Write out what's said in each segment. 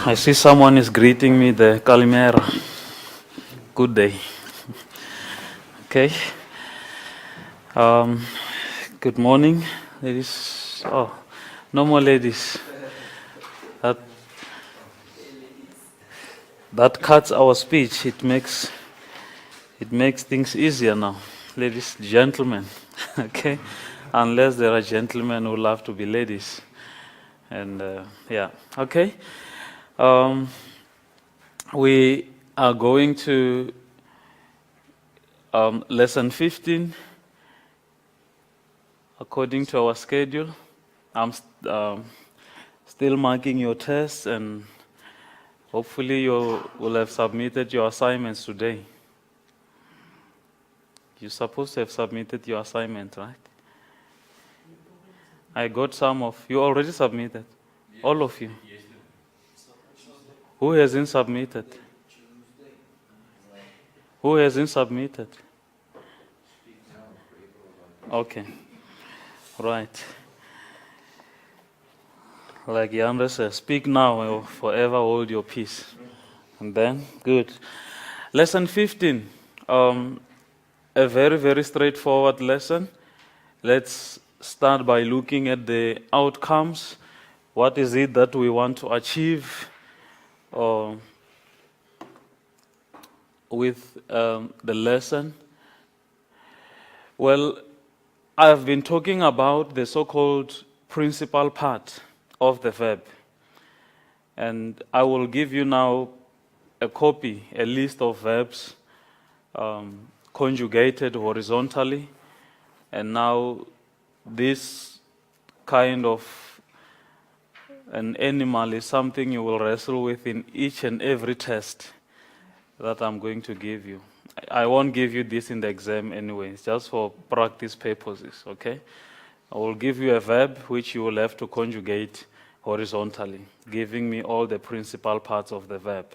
I see someone is greeting me there. Kalimera. Good day. Okay. Good morning, ladies. Oh, no more ladies. That cuts our speech. It makes things easier now. Ladies, gentlemen. Okay. Unless there are gentlemen who love to be ladies. And yeah. Okay. We are going to lesson 15 according to our schedule. I'm still marking your tests, and hopefully you will have submitted your assignments today. You're supposed to have submitted your assignment, right? I got some of you already submitted. All of you. Who hasn't submitted? Who hasn't submitted? Okay. Right. Like Yandra says, speak now or forever hold your peace. And then, good. Lesson 15. A very, very straightforward lesson. Let's start by looking at the outcomes. What is it that we want to achieve with the lesson? Well, I've been talking about the so-called principal part of the verb. And I will give you now a copy, a list of verbs conjugated horizontally. And now this kind of an animal is something you will wrestle with in each and every test that I'm going to give you. I won't give you this in the exam anyway, it's just for practice purposes, okay? I will give you a verb which you will have to conjugate horizontally, giving me all the principal parts of the verb.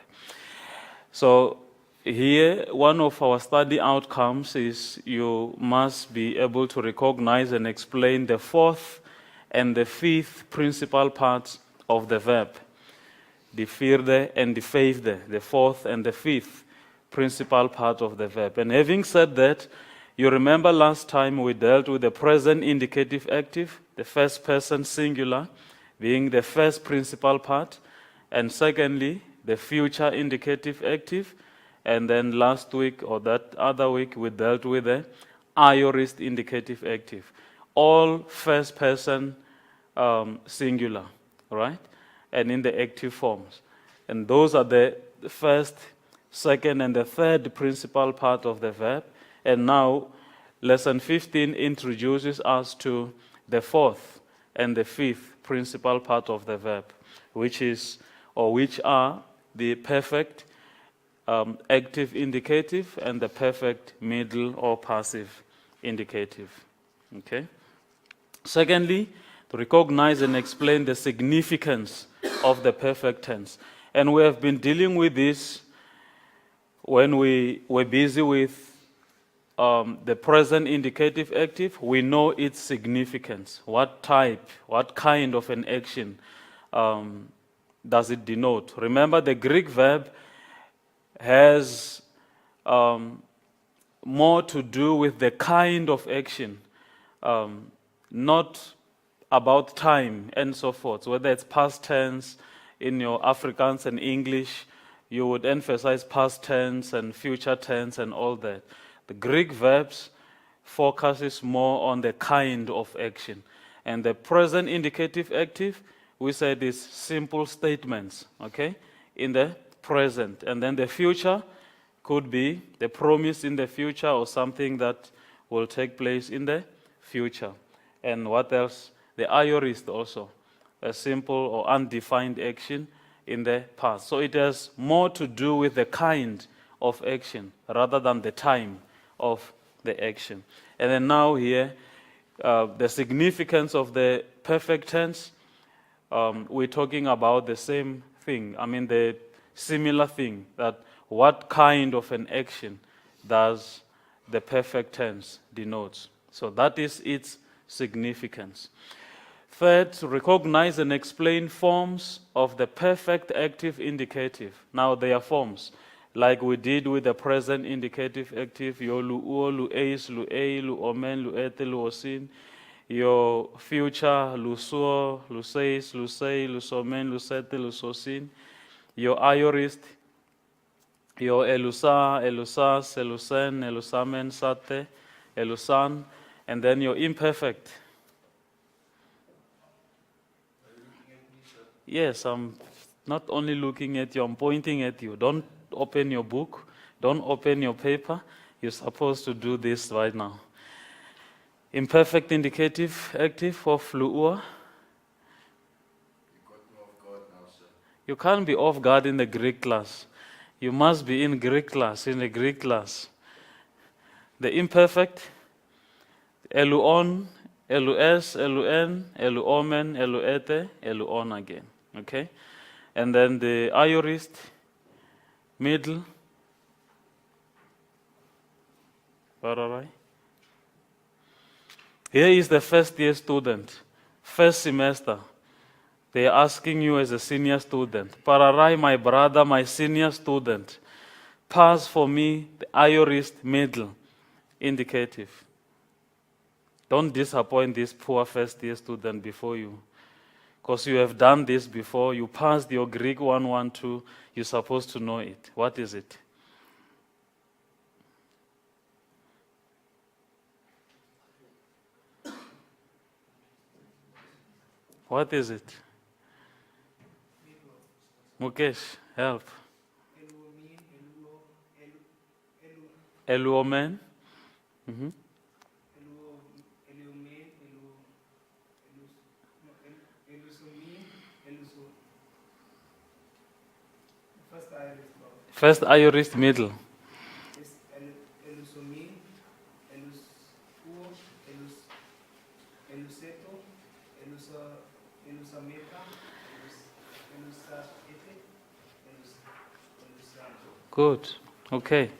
So here, one of our study outcomes is you must be able to recognize and explain the fourth and the fifth principal parts of the verb. The vierde and the vijfde, the fourth and the fifth principal part of the verb. And having said that, you remember last time we dealt with the present indicative active, the first person singular being the first principal part, and secondly, the future indicative active, and then last week or that other week we dealt with the aorist indicative active. All first person singular, right? And in the active forms. And those are the first, second, and the third principal part of the verb. And now, lesson 15 introduces us to the fourth and the fifth principal part of the verb, which are the perfect active indicative and the perfect middle or passive indicative. Okay? Secondly, to recognize and explain the significance of the perfect tense. And we have been dealing with this when we were busy with the present indicative active. We know its significance. What type, what kind of an action does it denote? Remember, the Greek verb has more to do with the kind of action, not about time and so forth. Whether it's past tense in your Afrikaans and English, you would emphasize past tense and future tense and all that. The Greek verbs focuses more on the kind of action. And the present indicative active, we said is simple statements, okay, in the present. And then the future could be the promise in the future or something that will take place in the future. And what else? The aorist also, a simple or undefined action in the past. So it has more to do with the kind of action rather than the time of the action. And then now here, the significance of the perfect tense, we're talking about the same thing. I mean, the similar thing, that what kind of an action does the perfect tense denotes. So that is its significance. Third, recognize and explain forms of the perfect active indicative. Now they are forms, like we did with the present indicative active, your lu uo, lu eis, lu ei, lu omen, lu ete, lu osin, your future, lu suo, lu seis, lu sei, lu somen, lu sete, lu sosin, your aorist, your elusa, elusas, elusen, elusamen, sate, elusan, and then your imperfect. Yes, I'm not only looking at you, I'm pointing at you. Don't open your book, don't open your paper. You're supposed to do this right now. Imperfect indicative active of fluor. You can't be off guard in the Greek class. You must be in Greek class, in the Greek class. The imperfect, eluon, elus, eluen, eluomen, eluete, eluon again. Okay? And then the aorist, middle, pararai. Here is the first year student, first semester. They are asking you as a senior student, pararai, my brother, my senior student, pass for me the aorist middle indicative. Don't disappoint this poor first year student before you. Because you have done this before, you passed your Greek 112, you're supposed to know it. What is it? What is it? Mukesh, help. Eluomen. Mm-hmm. First aorist middle. Elusomin, elus uo, eluseto, elusameta, elusate, elusanto. Good. Okay.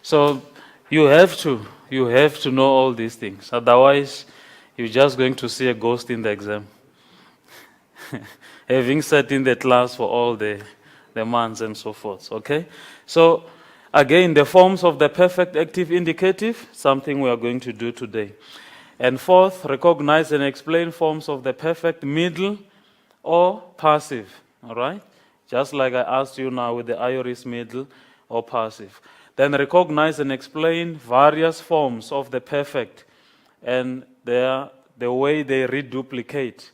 So you have to know all these things. Otherwise, you're just going to see a ghost in the exam. Having sat in the class for all the months and so forth. Okay? So again, the forms of the perfect active indicative, something we are going to do today. And fourth, recognize and explain forms of the perfect middle or passive. All right? Just like I asked you now with the aorist middle or passive. Then recognize and explain various forms of the perfect and the way they reduplicate.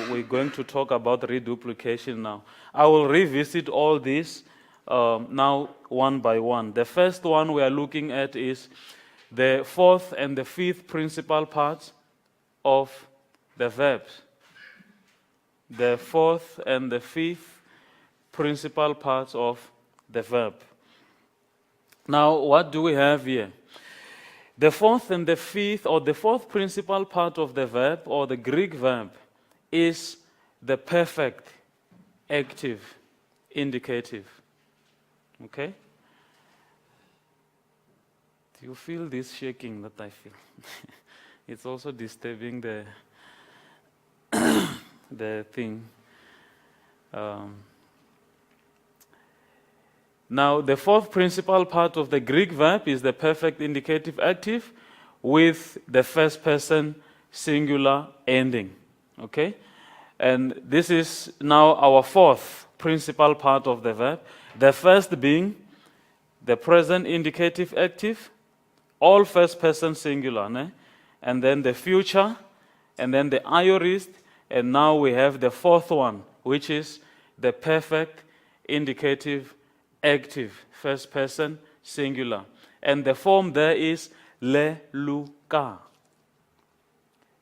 We're going to talk about reduplication now. I will revisit all these now one by one. The first one we are looking at is the fourth and the fifth principal parts of the verbs. The fourth and the fifth principal parts of the verb. Now, what do we have here? The fourth and the fifth, or the fourth principal part of the verb, or the Greek verb, is the perfect active indicative. Okay? Do you feel this shaking that I feel? It's also disturbing the the thing. Now, the fourth principal part of the Greek verb is the perfect indicative active with the first person singular ending. Okay? And this is now our fourth principal part of the verb. The first being the present indicative active, all first person singular, né? And then the future, and then the aorist, and now we have the fourth one, which is the perfect indicative active, first person singular. And the form there is le, lu, ka.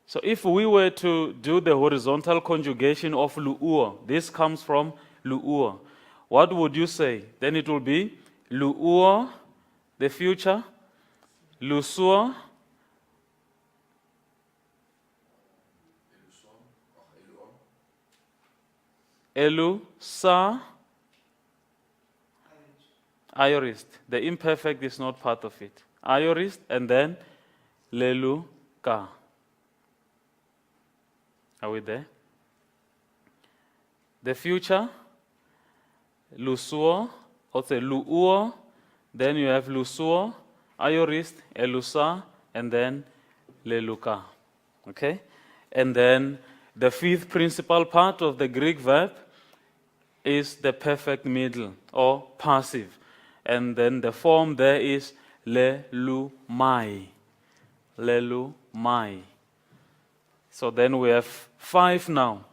So if we were to do the horizontal conjugation of lu'uo, this comes from lu'uo. What would you say? Then it will be lu'uo, the future, lusuo, elusa, aorist. The imperfect is not part of it. Aorist and then lelu ka. Are we there? The future, lusuo, also luuo, then you have lusuo, aorist, elusa, and then leluka. Okay? And then the fifth principal part of the Greek verb is the perfect middle or passive. And then the form there is lelumai. Lelumai. So then we have 5 now.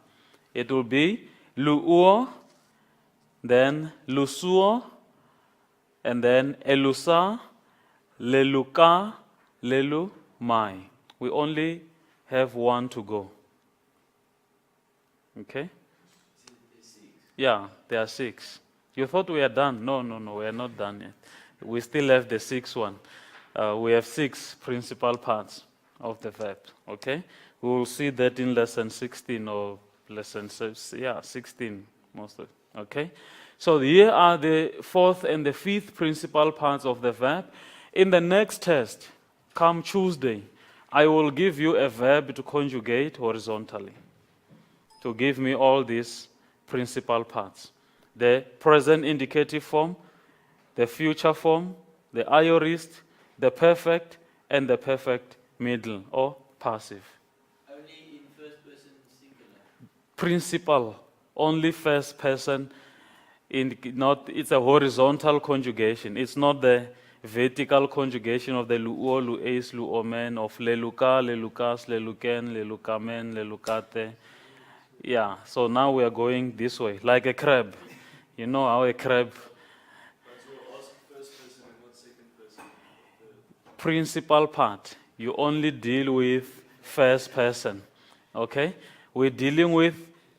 It will be luuo, then lusuo, and then elusa, leluka, lelumai. We only have 1 to go. Okay? Yeah, there are 6. You thought we are done? No, we are not done yet. We still have the 6th one. We have 6 principal parts of the verb. Okay? We will see that in lesson 16 or lesson 16 most of it. Okay? So here are the 4th and the 5th principal parts of the verb. In the next test, come Tuesday, I will give you a verb to conjugate horizontally, to give me all these principal parts. The present indicative form, the future form, the aorist, the perfect, and the perfect middle or passive. Only in first person singular. Principal, only first person. It's a horizontal conjugation. It's not the vertical conjugation of the luo, lueis, luomen, of leluka, lelukas, leluken, lelukamen, lelukate. Yeah, so now we are going this way, like a crab. You know how a crab. But we'll ask first person and not second person. Principal part, you only deal with first person. Okay? We're dealing with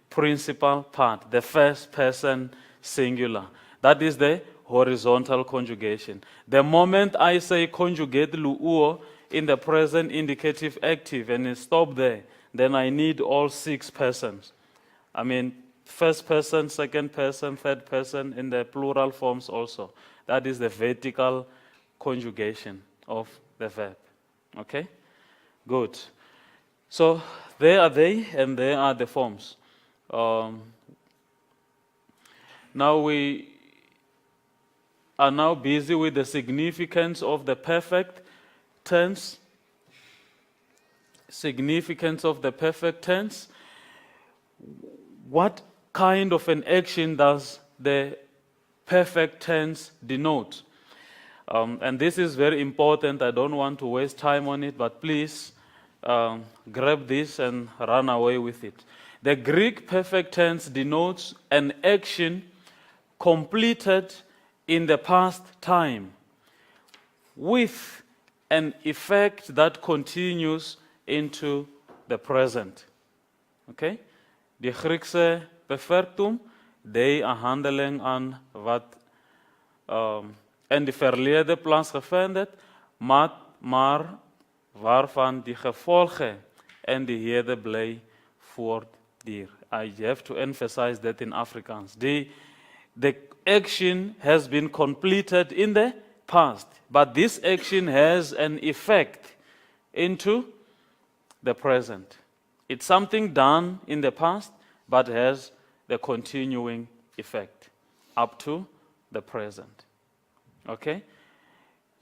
principal part, the first person singular. That is the horizontal conjugation. The moment I say conjugate luuo in the present indicative active and stop there, then I need all 6 persons. I mean, first person, second person, third person, in the plural forms also. That is the vertical conjugation of the verb. Okay? Good. So there are they, and there are the forms. Now we are now busy with the significance of the perfect tense. Significance of the perfect tense. What kind of an action does the perfect tense denote? And this is very important. I don't want to waste time on it, but please grab this and run away with it. The Greek perfect tense denotes an action completed in the past time with an effect that continues into the present. Okay? Die Griekse perfectum, die 'n handeling aan wat in die verlede plaasgevind het, maar waarvan die gevolge in die hede bly voortduur. I have to emphasize that in Afrikaans. The action has been completed in the past, but this action has an effect into the present. It's something done in the past, but has the continuing effect up to the present. Okay?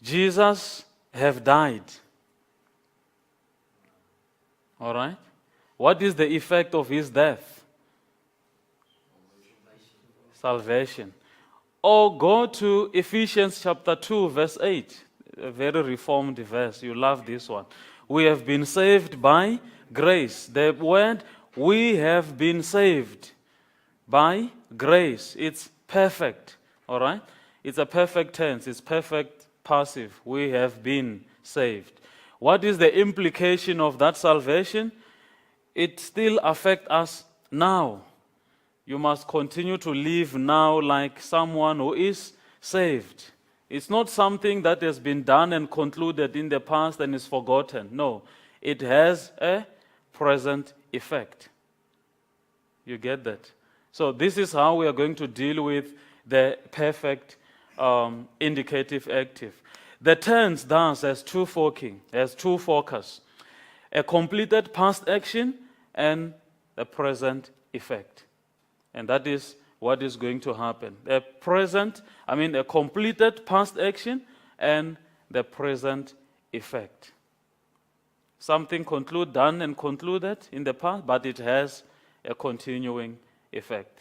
Jesus have died. All right? What is the effect of his death? Salvation. Or go to Ephesians chapter 2, verse 8. A very reformed verse. You love this one. We have been saved by grace. The word, we have been saved by grace. It's perfect. All right? It's a perfect tense. It's perfect passive. We have been saved. What is the implication of that salvation? It still affects us now. You must continue to live now like someone who is saved. It's not something that has been done and concluded in the past and is forgotten. No, it has a present effect. You get that? So this is how we are going to deal with the perfect indicative active. The tense thus has two focus. A completed past action and the present effect. And that is what is going to happen. A completed past action and the present effect. Something done and concluded in the past, but it has a continuing effect.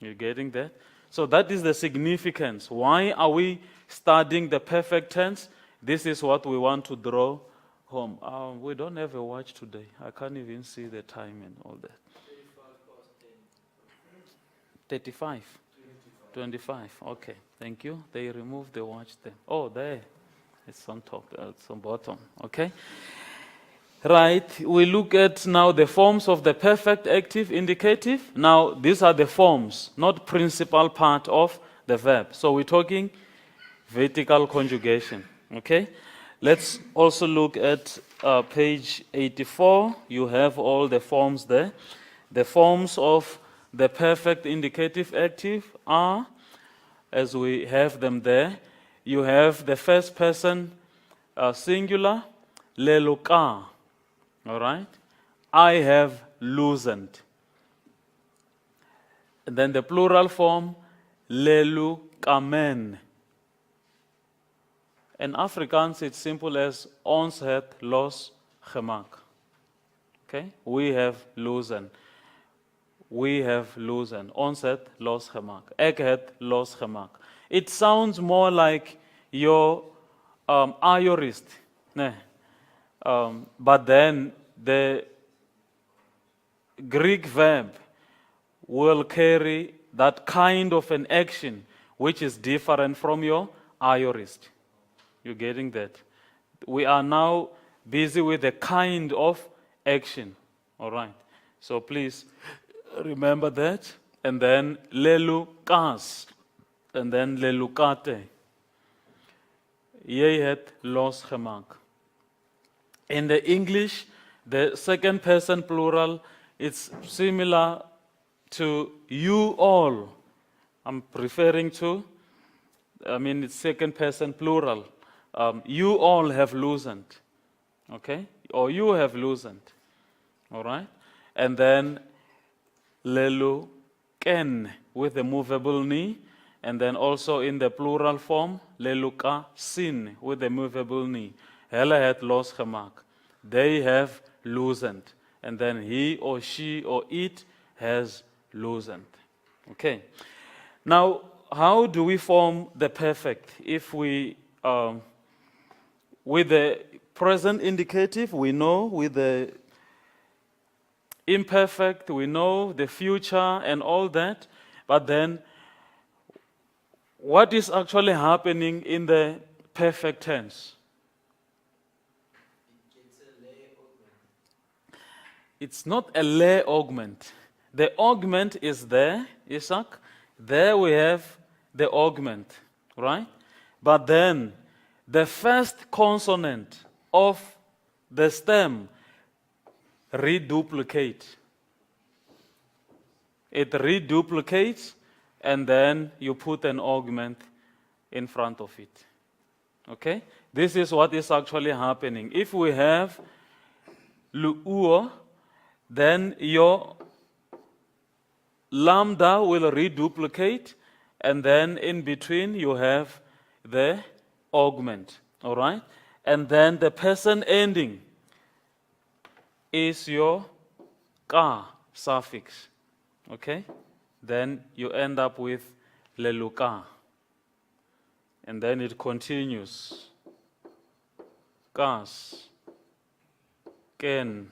You getting that? So that is the significance. Why are we studying the perfect tense? This is what we want to draw home. We don't have a watch today. I can't even see the time and all that. 35. 25. Okay, thank you. They removed the watch there. Oh, there. It's on top. It's on bottom. Okay. Right. We look at now the forms of the perfect, active, indicative. Now, these are the forms, not principal part of the verb. So we're talking vertical conjugation. Okay. Let's also look at page 84. You have all the forms there. The forms of the perfect, indicative, active are, as we have them there, you have the first person singular, leluka. All right? I have loosened. And then the plural form, lelukamen. In Afrikaans, it's simple as ons het los gemaak. Okay? We have loosened. We have loosened. Ons het los gemaak. Ek het los gemaak. It sounds more like your aorist. Nee. But then the Greek verb will carry that kind of an action which is different from your aorist. You're getting that? We are now busy with the kind of action. All right. So please remember that. And then lelukas. And then lelukate. Jy het los gemaak. In the English, the second person plural, it's similar to you all. I'm referring to, it's second person plural. You all have loosened. Okay? Or you have loosened. All right? And then lelu ken with the movable knee. And then also in the plural form, leluka sin with the movable knee. Hulle het los gemaak. They have loosened. And then he or she or it has loosened. Okay. Now, how do we form the perfect? If we, with the present indicative, we know. With the imperfect, we know. The future and all that. But then, what is actually happening in the perfect tense? It's not a lay augment. The augment is there, Isaac. There we have the augment, right? But then the first consonant of the stem reduplicate. It reduplicates, and then you put an augment in front of it. Okay? This is what is actually happening. If we have lu'uo, then your lambda will reduplicate, and then in between you have the augment. All right? And then the person ending is your ka suffix. Okay? Then you end up with leluka. And then it continues. Kas, ken,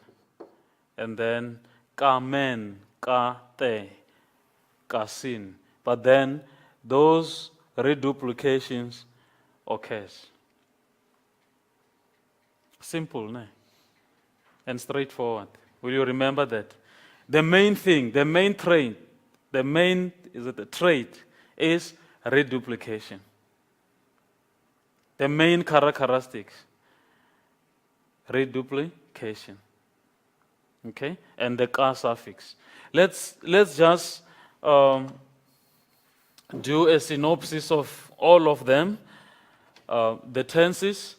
and then kamen, kate, kasin. But then those reduplications occurs. Simple, ne? And straightforward. Will you remember that? The main thing, the main trait, the trait is reduplication. The main characteristics, reduplication. Okay, and the ka suffix. Let's just do a synopsis of all of them. The tenses.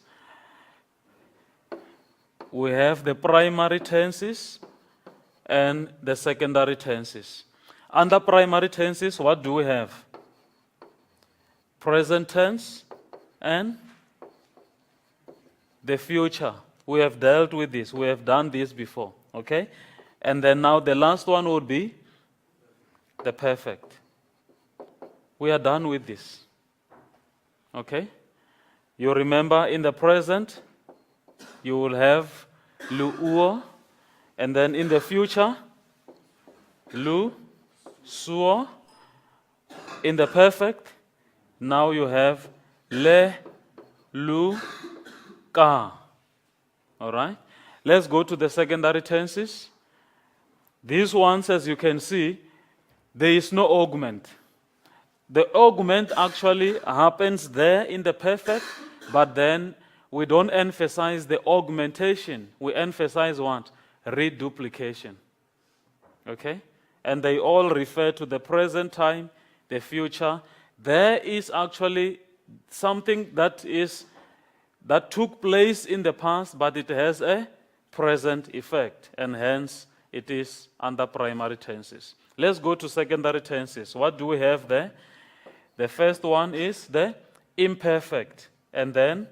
We have the primary tenses, and the secondary tenses. Under primary tenses, what do we have? Present tense and the future. We have dealt with this. We have done this before. Okay? And then now the last one would be the perfect. We are done with this. Okay? You remember in the present, you will have lu'uo, and then in the future, lu, suo. In the perfect, now you have le, lu, ka. All right? Let's go to the secondary tenses. These ones, as you can see, there is no augment. The augment actually happens there in the perfect, but then we don't emphasize the augmentation. We emphasize what? Reduplication. Okay? And they all refer to the present time, the future. There is actually something that took place in the past, but it has a present effect, and hence it is under primary tenses. Let's go to secondary tenses. What do we have there? The first one is the imperfect, and then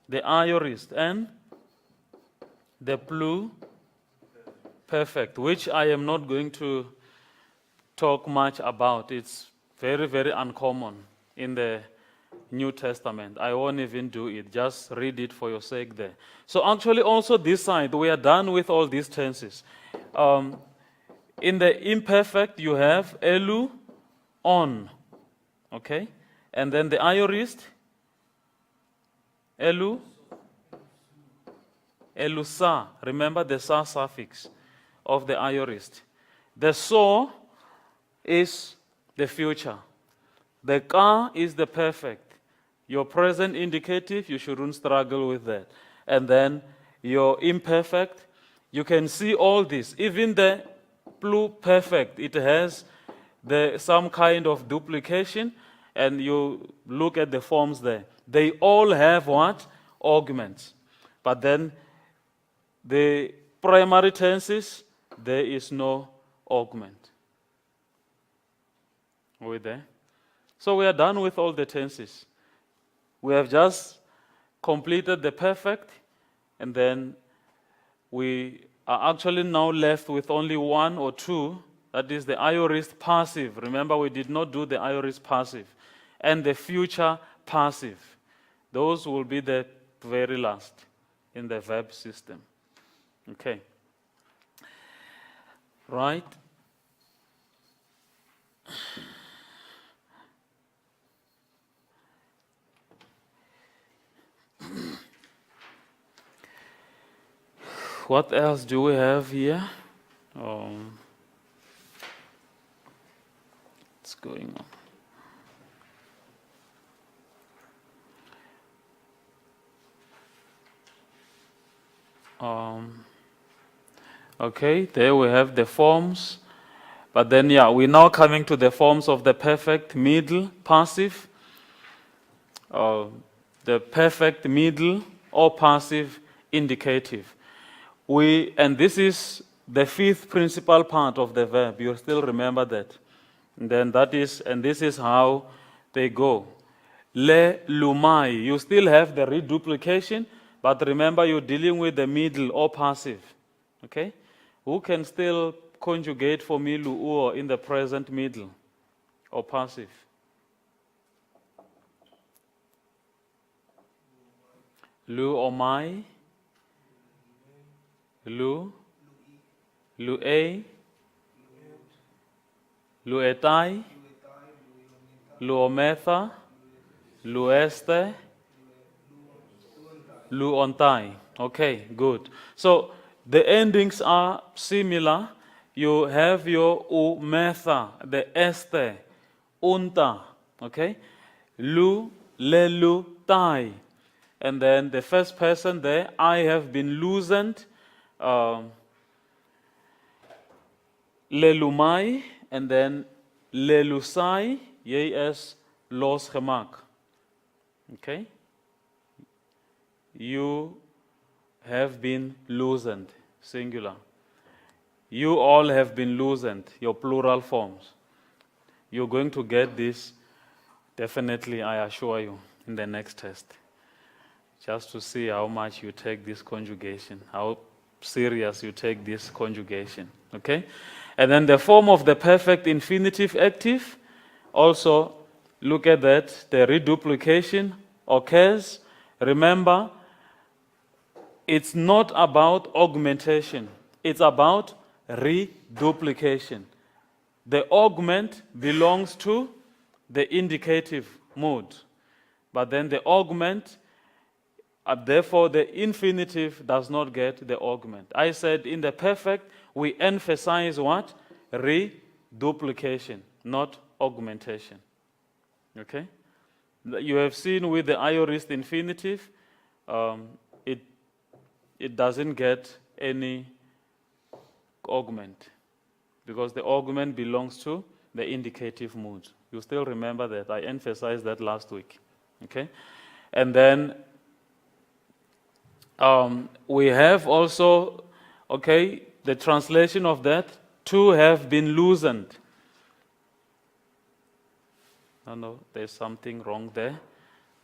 the aorist, and the pluperfect, which I am not going to talk much about. It's very, very uncommon in the New Testament. I won't even do it. Just read it for your sake there. So actually also this side, we are done with all these tenses. In the imperfect, you have elu, on. Okay? And then the aorist, elu, elusa. Remember the sa suffix of the aorist. The so is the future. The ka is the perfect. Your present indicative, you shouldn't struggle with that. And then your imperfect, you can see all this. Even the pluperfect, it has some kind of duplication, and you look at the forms there. They all have what? Augments. But then the primary tenses, there is no augment. Are we there? So we are done with all the tenses. We have just completed the perfect, and then we are actually now left with only one or two. That is the aorist passive. Remember, we did not do the aorist passive. And the future passive. Those will be the very last in the verb system. Okay. Right? What else do we have here? What's going on? Okay, there we have the forms. But then, we're now coming to the forms of the perfect middle passive, the perfect middle or passive indicative. And this is the fifth principal part of the verb. You still remember that. And then this is how they go. Le lumai. You still have the reduplication, but remember you're dealing with the middle or passive. Okay? Who can still conjugate for me lu'uo in the present middle or passive? Lu or mai? Lu, lu'e, lu'etai, lu'ometha, lu'este, lu'ontai. Okay, good. So the endings are similar. You have your umetha, the este, unta. Okay? Lu, lelu, tai. And then the first person there, I have been loosened. Lelumai, and then lelusai, yes, los gemak. Okay? You have been loosened, singular. You all have been loosened, your plural forms. You're going to get this, definitely, I assure you, in the next test. Just to see how much you take this conjugation, how serious you take this conjugation, okay? And then the form of the perfect infinitive active, also look at that, the reduplication occurs. Remember, it's not about augmentation, it's about reduplication. The augment belongs to the indicative mood, but then the augment, therefore the infinitive does not get the augment. I said in the perfect, we emphasize what? Reduplication, not augmentation. Okay? You have seen with the aorist infinitive, it doesn't get any augment because the augment belongs to the indicative mood. You still remember that. I emphasized that last week. Okay? And then we have also, okay, the translation of that, to have been loosened. No, there's something wrong there.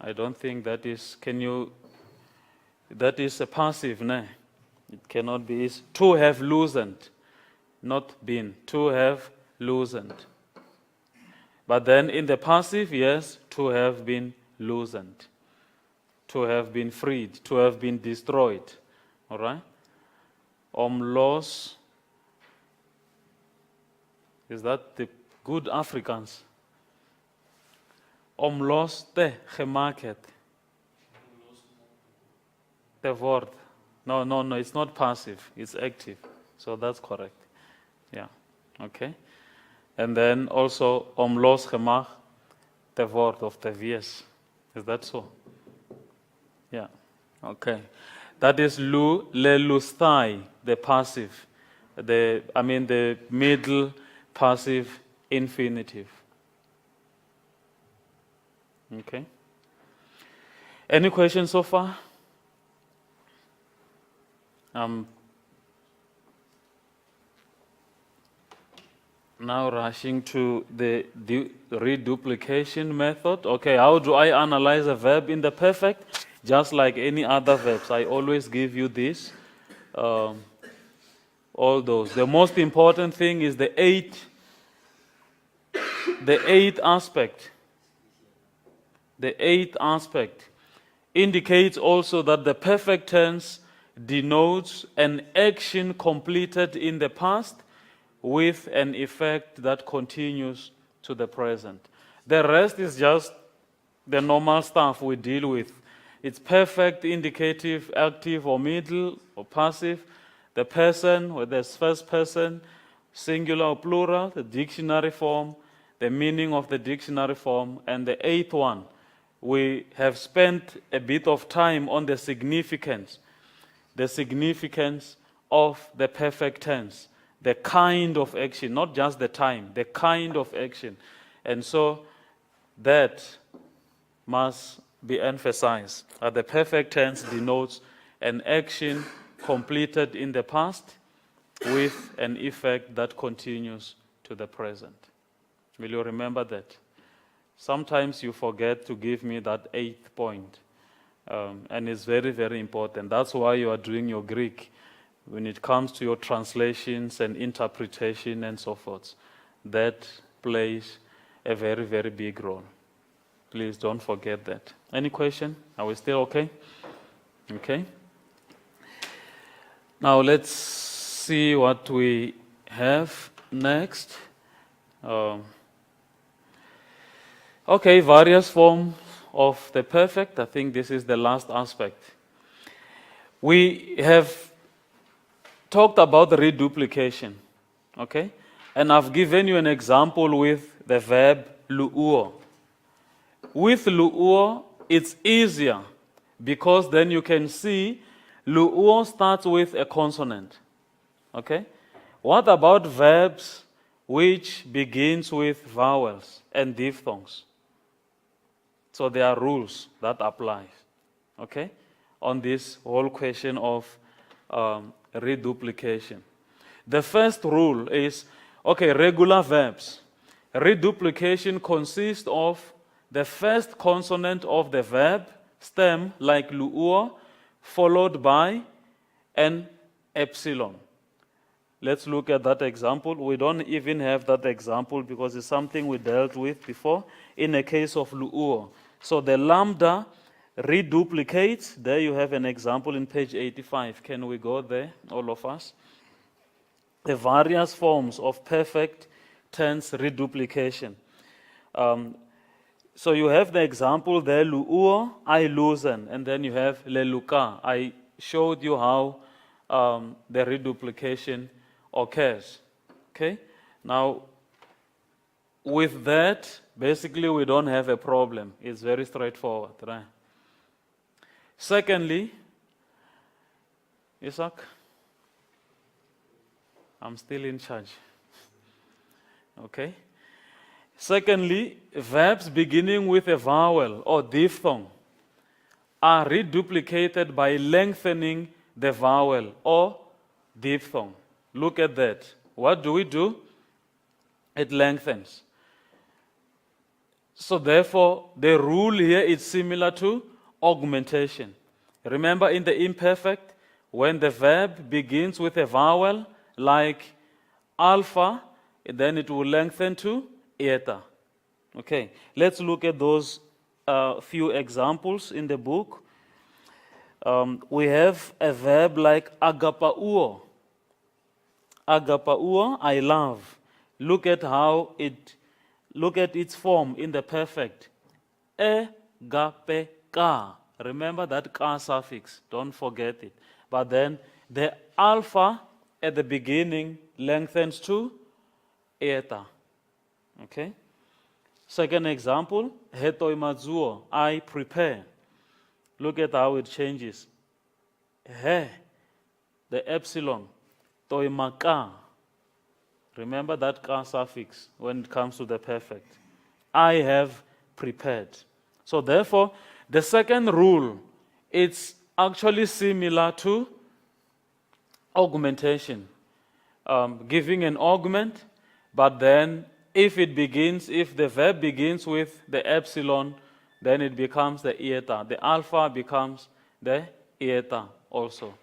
I don't think that is, that is a passive, no? It cannot be. It's to have loosened, not been. To have loosened. But then in the passive, yes, to have been loosened, to have been freed, to have been destroyed. All right? Omlos, is that the good Afrikaans? Omlos te gemaakt het. The word. No, it's not passive, it's active. So that's correct. Yeah, okay. And then also, omlos gemaakt, the word of the VS. Is that so? Yeah, okay. That is le lustai, the passive. The middle passive infinitive. Okay. Any questions so far? Now rushing to the reduplication method. Okay, how do I analyze a verb in the perfect? Just like any other verbs, I always give you this. All those. The most important thing is the eighth aspect. The eighth aspect indicates also that the perfect tense denotes an action completed in the past with an effect that continues to the present. The rest is just the normal stuff we deal with. It's perfect, indicative, active or middle or passive. The person, whether it's first person, singular or plural, the dictionary form, the meaning of the dictionary form, and the eighth one, we have spent a bit of time on the significance of the perfect tense, the kind of action, not just the time, the kind of action. And so that must be emphasized. The perfect tense denotes an action completed in the past with an effect that continues to the present. Will you remember that? Sometimes you forget to give me that eighth point. And it's very, very important. That's why you are doing your Greek. When it comes to your translations and interpretation and so forth, that plays a very, very big role. Please don't forget that. Any question? Are we still okay? Okay. Now let's see what we have next. Okay, various forms of the perfect. I think this is the last aspect. We have talked about the reduplication, okay? And I've given you an example with the verb lu'uo. With lu'uo, it's easier because then you can see lu'uo starts with a consonant, okay? What about verbs which begins with vowels and diphthongs? So there are rules that apply, okay, on this whole question of reduplication. The first rule is, okay, regular verbs. Reduplication consists of the first consonant of the verb stem, like luo, followed by an epsilon. Let's look at that example. We don't even have that example because it's something we dealt with before in a case of luo. So the lambda reduplicates. There you have an example in page 85. Can we go there, all of us? The various forms of perfect tense reduplication. So you have the example there, luo, I loosen, and then you have leluka. I showed you how the reduplication occurs. Okay? Now, with that, basically we don't have a problem. It's very straightforward, right? Secondly, Isaac, I'm still in charge. Okay? Secondly, verbs beginning with a vowel or diphthong are reduplicated by lengthening the vowel or diphthong. Look at that. What do we do? It lengthens. So therefore, the rule here is similar to augmentation. Remember in the imperfect, when the verb begins with a vowel like alpha, then it will lengthen to eta. Okay, let's look at those few examples in the book. We have a verb like agapauo. Agapauo, I love. Look at its form in the perfect. Ka. Remember that ka suffix, don't forget it. But then the alpha at the beginning lengthens to eta. Okay? Second example, hetoimazuo, I prepare. Look at how it changes. He, the epsilon, toimaka. Remember that ka suffix when it comes to the perfect. I have prepared. So therefore, the second rule, it's actually similar to augmentation. Giving an augment, but then if the verb begins with the epsilon, then it becomes the eta. The alpha becomes the eta also.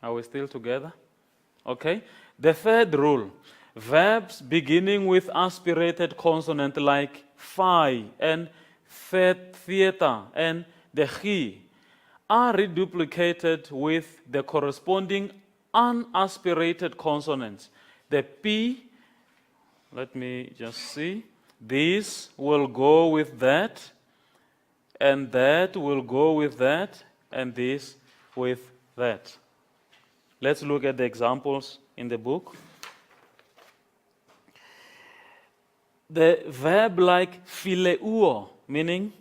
Are we still together? Okay. The third rule, verbs beginning with aspirated consonant like phi and theater and the chi are reduplicated with the corresponding unaspirated consonants. The p, let me just see, this will go with that, and that will go with that, and this with that. Let's look at the examples in the book. The verb like phileuo, meaning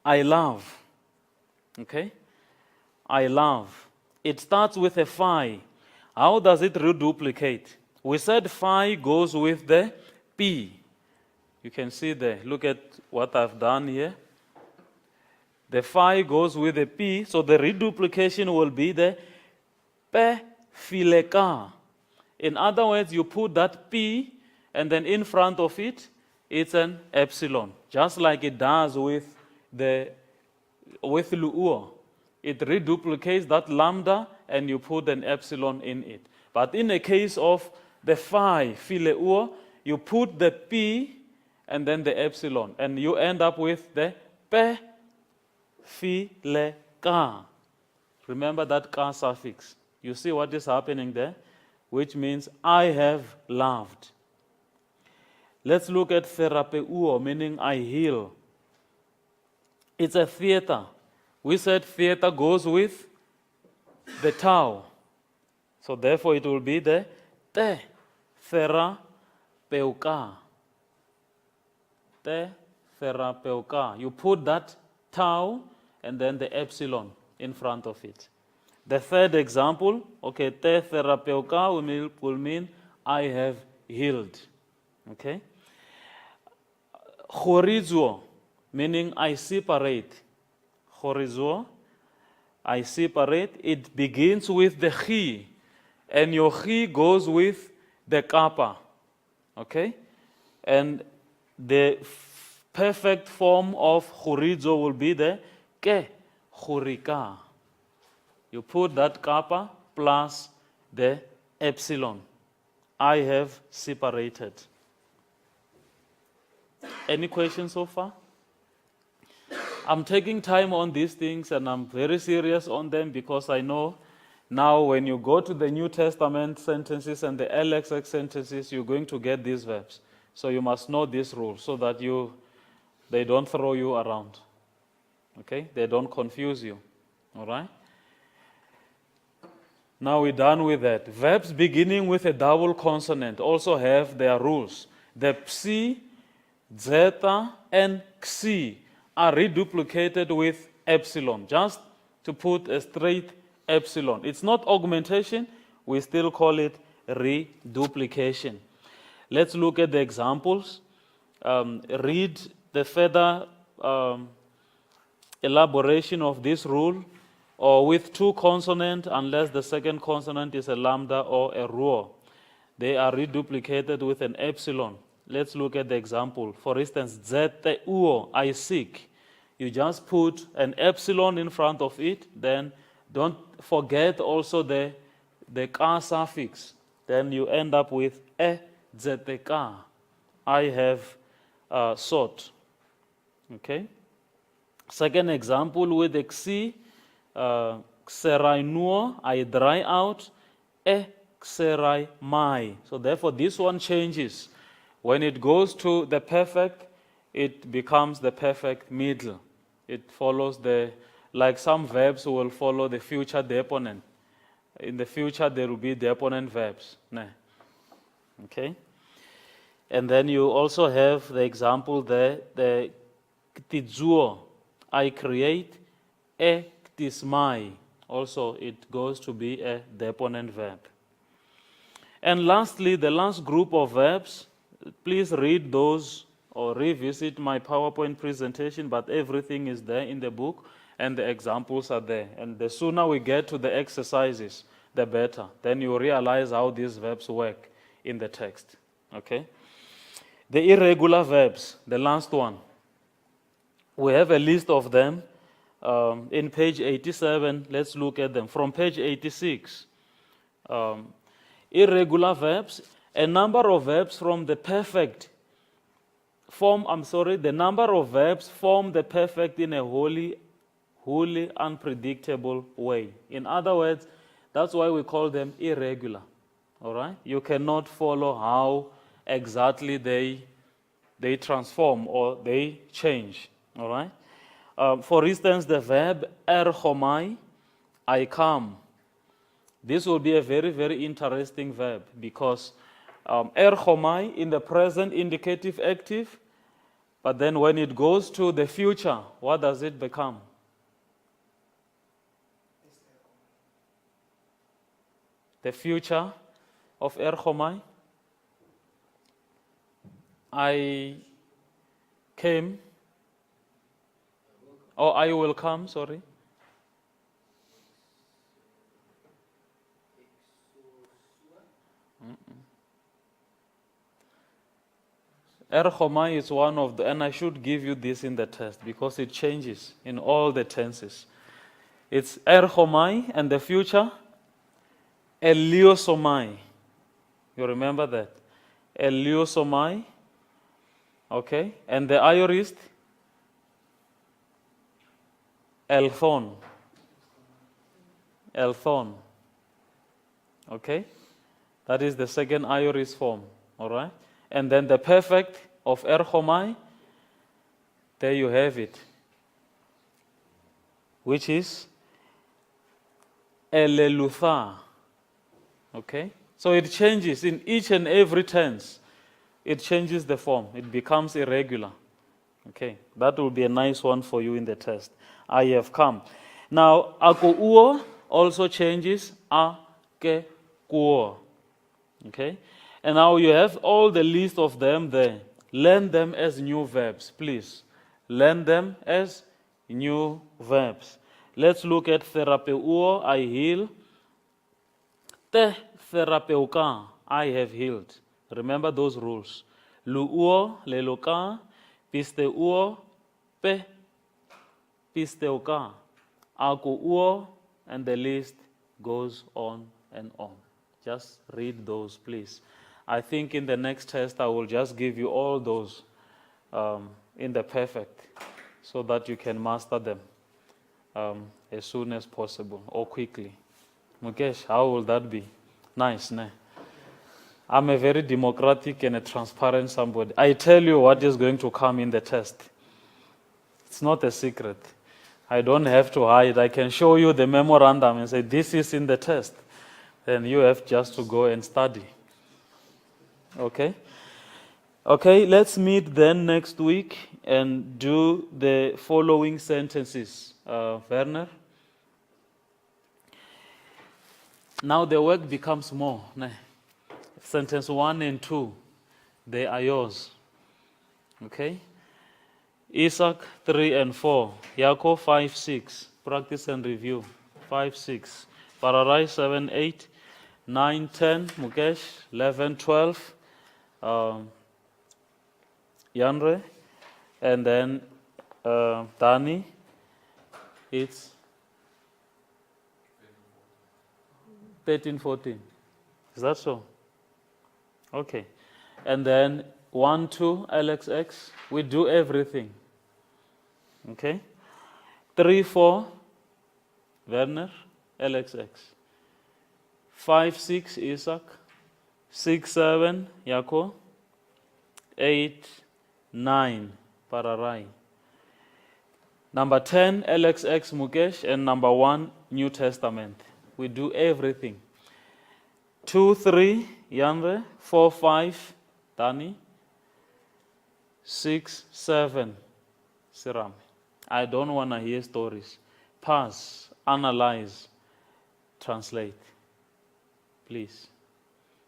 I love. Okay? I love. It starts with a phi. How does it reduplicate? We said phi goes with the p. You can see there. Look at what I've done here. The phi goes with the p, so the reduplication will be the pe phileka. In other words, you put that p, and then in front of it, it's an epsilon, just like it does with luo. It reduplicates that lambda, and you put an epsilon in it. But in the case of the phi, phileuo, you put the p and then the epsilon, and you end up with the pe phileka. Remember that ka suffix. You see what is happening there? Which means I have loved. Let's look at therapeuo, meaning I heal. It's a theater. We said theater goes with the tau. So therefore it will be the te therapeuka. Te therapeuka. You put that tau and then the epsilon in front of it. The third example, okay, te therapeuka will mean I have healed. Okay? Horizo, meaning I separate. Horizo, I separate. It begins with the chi, and your chi goes with the kappa, okay? And the perfect form of chorizo will be the ke chorika. You put that kappa plus the epsilon. I have separated. Any questions so far? I'm taking time on these things and I'm very serious on them because I know now when you go to the New Testament sentences and the LXX sentences, you're going to get these verbs. So you must know this rule so that they don't throw you around. Okay? They don't confuse you. All right? Now we're done with that. Verbs beginning with a double consonant also have their rules. The psi, zeta, and xi are reduplicated with epsilon, just to put a straight epsilon. It's not augmentation, we still call it reduplication. Let's look at the examples. Read the further elaboration of this rule, or with two consonants, unless the second consonant is a lambda or a rho. They are reduplicated with an epsilon. Let's look at the example. For instance, zete uo, I seek. You just put an epsilon in front of it, then don't forget also the ka suffix. Then you end up with e zete ka. I have sought. Okay? Second example with the xi, xerai nuo, I dry out, e xerai mai. So therefore this one changes. When it goes to the perfect, it becomes the perfect middle. It follows like some verbs will follow the future deponent. In the future there will be deponent verbs. Okay? And then you also have the example there, the ktizuo, I create, e ktismai. Also it goes to be a deponent verb. And lastly, the last group of verbs, please read those or revisit my PowerPoint presentation, but everything is there in the book and the examples are there. And the sooner we get to the exercises, the better. Then you realize how these verbs work in the text. Okay? The irregular verbs, the last one. We have a list of them in page 87. Let's look at them. From page 86, irregular verbs, a number of verbs from the perfect form, the number of verbs form the perfect in a wholly unpredictable way. In other words, that's why we call them irregular. All right? You cannot follow how exactly they transform or they change. All right? For instance, the verb erchomai, I come. This will be a very, very interesting verb because erchomai in the present indicative active, but then when it goes to the future, what does it become? The future of erchomai. I came. Or I will come, sorry. Erchomai is one of the, and I should give you this in the test because it changes in all the tenses. It's erchomai and the future, eliosomai. You remember that? Eliosomai. Okay? And the aorist, elthon. Elthon. Okay? That is the second aorist form. All right? And then the perfect of erchomai, there you have it, which is elelutha. Okay? So it changes in each and every tense. It changes the form. It becomes irregular. Okay? That will be a nice one for you in the test. I have come. Now, ako uo also changes a ke kuo. Okay? And now you have all the list of them there. Learn them as new verbs, please. Learn them as new verbs. Let's look at therapeuo, I heal. Te therapeuka, I have healed. Remember those rules. Luuo, leloka, pisteuo, pe, pisteuka. Aku uo, and the list goes on and on. Just read those, please. I think in the next test, I will just give you all those in the perfect so that you can master them as soon as possible or quickly. Mukesh, how will that be? Nice, ne? I'm a very democratic and a transparent somebody. I tell you what is going to come in the test. It's not a secret. I don't have to hide. I can show you the memorandum and say, this is in the test. Then you have just to go and study. Okay? Okay, let's meet then next week and do the following sentences. Werner? Now the work becomes more. Ne? Sentence 1 and 2, they are yours. Okay? Isaac 3 and 4, Yaakov 5, 6, practice and review. 5, 6, Pararai 7, 8, 9, 10, Mukesh 11, 12, Yanre, and then Dani, it's 13, 14. Is that so? Okay. And then 1, 2, LXX, we do everything. Okay? 3, 4, Werner, LXX. 5, 6, Isaac. 6, 7, Yaakov. 8, 9, Pararai. Number 10, LXX, Mukesh. And number 1, New Testament. We do everything. 2, 3, Yanre. 4, 5, Dani. 6, 7, Siram. I don't want to hear stories. Pass, analyze, translate. Please.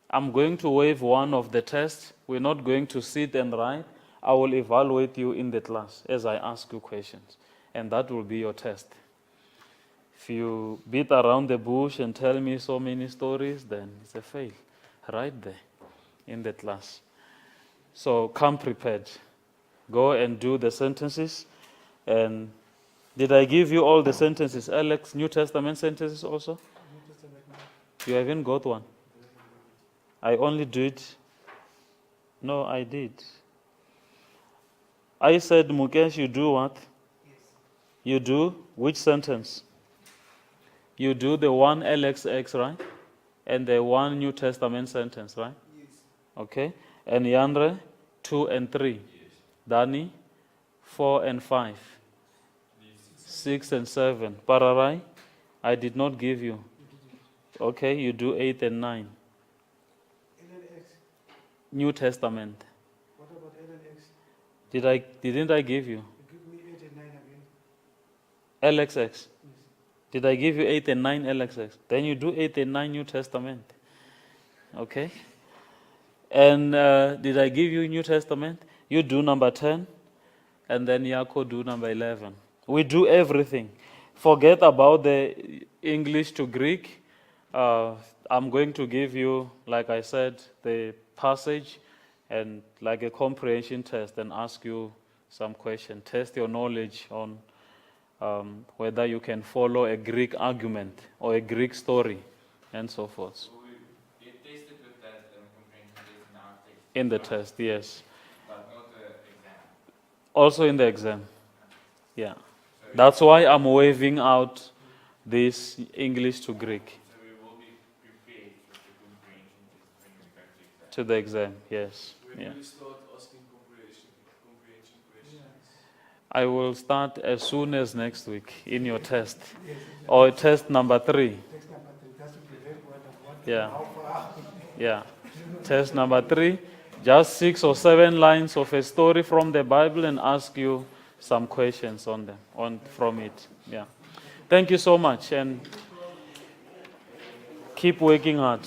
I'm going to waive one of the tests. We're not going to sit and write. I will evaluate you in the class as I ask you questions. And that will be your test. If you beat around the bush and tell me so many stories, then it's a fail. Right there in the class. So come prepared. Go and do the sentences. And did I give you all the sentences? Alex, New Testament sentences also? You haven't got one. I only did. No, I did. I said, Mukesh, you do what? Yes. You do which sentence? You do the one LXX, right? And the one New Testament sentence, right? Yes. Okay. And Yandre, 2 and 3. Yes. Dani, 4 and 5. 6 and 7. Pararai, I did not give you. Okay, you do 8 and 9. LLX. New Testament. What about LLX? Didn't I give you? You give me 8 and 9 again. LXX. Yes. Did I give you 8 and 9 LXX? Then you do 8 and 9 New Testament. Okay? And did I give you New Testament? You do number 10, and then Yaakov do number 11. We do everything. Forget about the English to Greek. I'm going to give you, like I said, the passage and like a comprehension test and ask you some question. Test your knowledge on whether you can follow a Greek argument or a Greek story and so forth. So we tested with that comprehension test in our test. In the test, yes. But not the exam. Also in the exam. Yeah. That's why I'm waiving out this English to Greek. So we will be prepared with the comprehension test when we go to exam. To the exam, yes. When Yeah. will you start asking comprehension questions? I will start as soon as next week in your test. Or test number 3. Text number 3. That's to prevent what Yeah. how far. Yeah. Test number 3. Just 6 or 7 lines of a story from the Bible and ask you some questions on them, from it. Yeah. Thank you so much and keep working hard.